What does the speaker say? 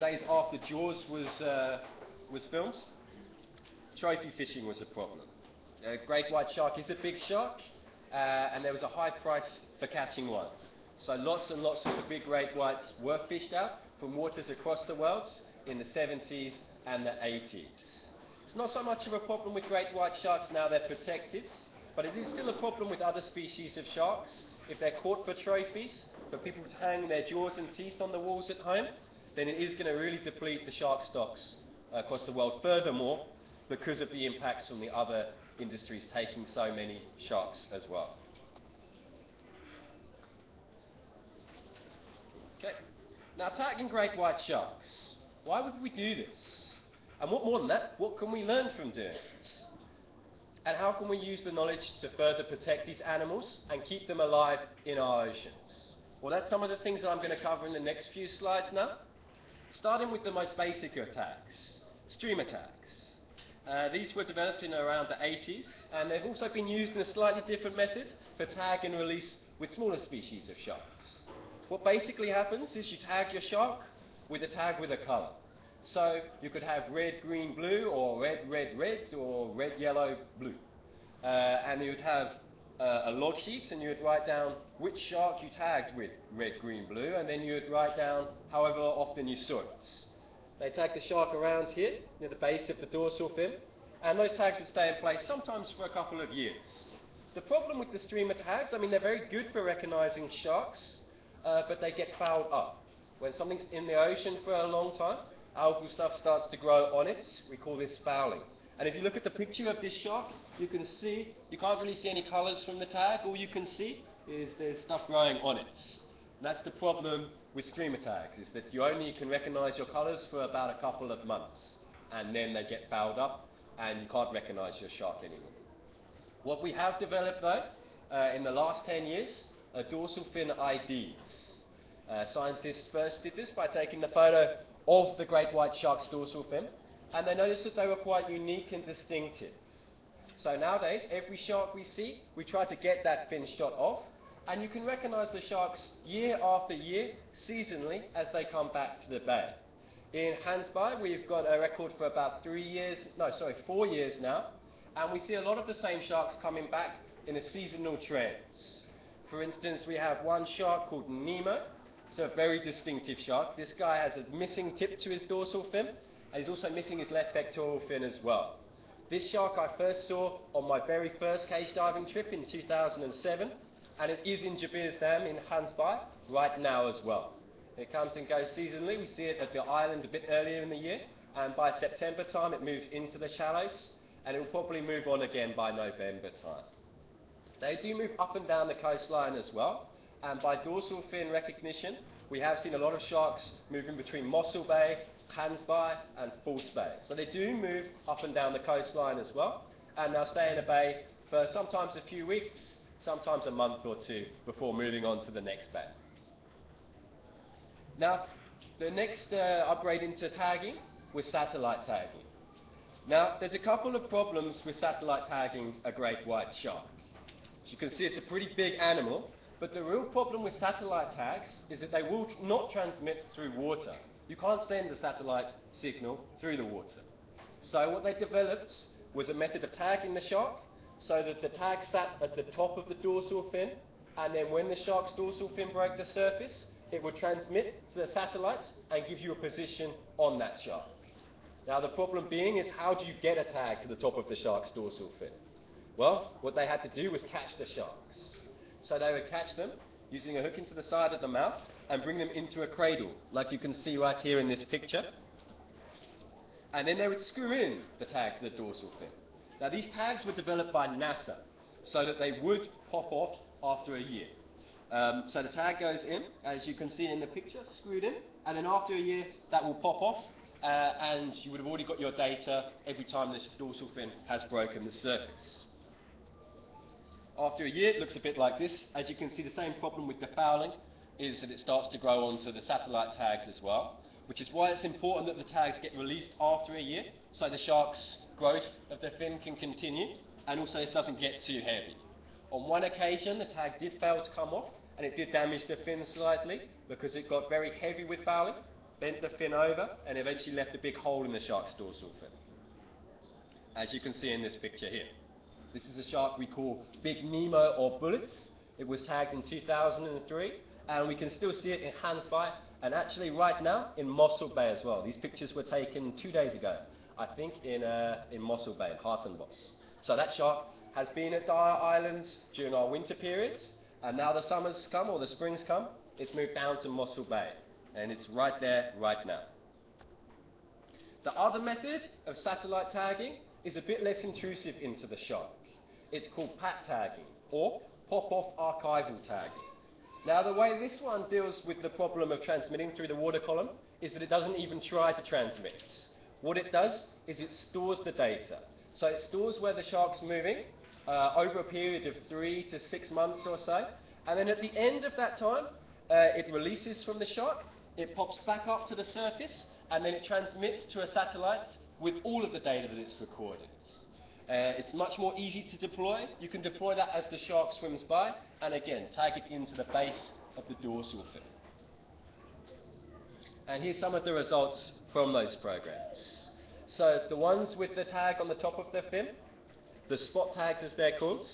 Days after Jaws was filmed, trophy fishing was a problem. Great white shark is a big shark, and there was a high price for catching one. So lots and lots of the big great whites were fished out from waters across the world in the 70s and the 80s. It's not so much of a problem with great white sharks now they're protected, but it is still a problem with other species of sharks. If they're caught for trophies, for people to hang their jaws and teeth on the walls at home, then it is going to really deplete the shark stocks across the world. Furthermore, because of the impacts from the other industries taking so many sharks as well. Okay, now tagging great white sharks. Why would we do this? And what more than that, what can we learn from doing it? And how can we use the knowledge to further protect these animals and keep them alive in our oceans? Well, that's some of the things that I'm going to cover in the next few slides now. Starting with the most basic of tags, streamer tags. These were developed in around the 80s, and they've also been used in a slightly different method for tag and release with smaller species of sharks. What basically happens is you tag your shark with a tag with a colour. So you could have red, green, blue, or red, red, red, or red, yellow, blue. And you'd have a log sheet, and you would write down which shark you tagged with red, green, blue, and then you would write down however often you saw it. They tag the shark around here, near the base of the dorsal fin, and those tags would stay in place sometimes for a couple of years. The problem with the streamer tags, I mean, they're very good for recognizing sharks, but they get fouled up. When something's in the ocean for a long time, algal stuff starts to grow on it. We call this fouling. And if you look at the picture of this shark, you can see, you can't really see any colours from the tag. All you can see is there's stuff growing on it. And that's the problem with streamer tags, is that you only can recognise your colours for about a couple of months. And then they get fouled up, and you can't recognise your shark anymore. What we have developed, though, in the last 10 years, are dorsal fin IDs. Scientists first did this by taking the photo of the great white shark's dorsal fin, and they noticed that they were quite unique and distinctive. So nowadays, every shark we see, we try to get that fin shot off, and you can recognise the sharks year after year, seasonally, as they come back to the bay. In Hansby, we've got a record for about 4 years now, and we see a lot of the same sharks coming back in a seasonal trends. For instance, we have one shark called Nemo. It's a very distinctive shark. This guy has a missing tip to his dorsal fin, and he's also missing his left pectoral fin as well. This shark I first saw on my very first cage diving trip in 2007, and it is in Jebir's Dam in Hansby right now as well. It comes and goes seasonally. We see it at the island a bit earlier in the year, and by September time it moves into the shallows, and it will probably move on again by November time. They do move up and down the coastline as well, and by dorsal fin recognition, we have seen a lot of sharks moving between Mossel Bay, Hansby and False Bay. So they do move up and down the coastline as well, and they'll stay in a bay for sometimes a few weeks, sometimes a month or two, before moving on to the next bay. Now, the next upgrade into tagging was satellite tagging. Now, there's a couple of problems with satellite tagging a great white shark. As you can see, it's a pretty big animal, but the real problem with satellite tags is that they will not transmit through water. You can't send the satellite signal through the water. So what they developed was a method of tagging the shark so that the tag sat at the top of the dorsal fin, and then when the shark's dorsal fin broke the surface, it would transmit to the satellite and give you a position on that shark. Now the problem being is, how do you get a tag to the top of the shark's dorsal fin? Well, what they had to do was catch the sharks. So they would catch them using a hook into the side of the mouth and bring them into a cradle, like you can see right here in this picture. And then they would screw in the tag to the dorsal fin. Now these tags were developed by NASA, so that they would pop off after a year. So the tag goes in, as you can see in the picture, screwed in, and then after a year that will pop off, and you would have already got your data every time this dorsal fin has broken the surface. After a year, it looks a bit like this. As you can see, the same problem with the fouling is that it starts to grow onto the satellite tags as well, which is why it's important that the tags get released after a year, so the shark's growth of the fin can continue, and also it doesn't get too heavy. On one occasion, the tag did fail to come off, and it did damage the fin slightly, because it got very heavy with fouling. bent the fin over, and eventually left a big hole in the shark's dorsal fin, as you can see in this picture here. This is a shark we call Big Nemo or Bullets. It was tagged in 2003, and we can still see it in Hansby, and actually right now in Mossel Bay as well. These pictures were taken 2 days ago, I think, in Mossel Bay, in Hartenbos. So that shark has been at Dyer Islands during our winter periods, and now the summers come, or the springs come, it's moved down to Mossel Bay, and it's right there, right now. The other method of satellite tagging is a bit less intrusive into the shark. It's called pat tagging, or pop-off archival tagging. Now, the way this one deals with the problem of transmitting through the water column is that it doesn't even try to transmit. What it does is it stores the data. So it stores where the shark's moving over a period of 3 to 6 months or so, and then at the end of that time, it releases from the shark, it pops back up to the surface, and then it transmits to a satellite with all of the data that it's recorded. It's much more easy to deploy. You can deploy that as the shark swims by, and again, tag it into the base of the dorsal fin. And here's some of the results from those programs. So the ones with the tag on the top of the fin, the spot tags as they're called,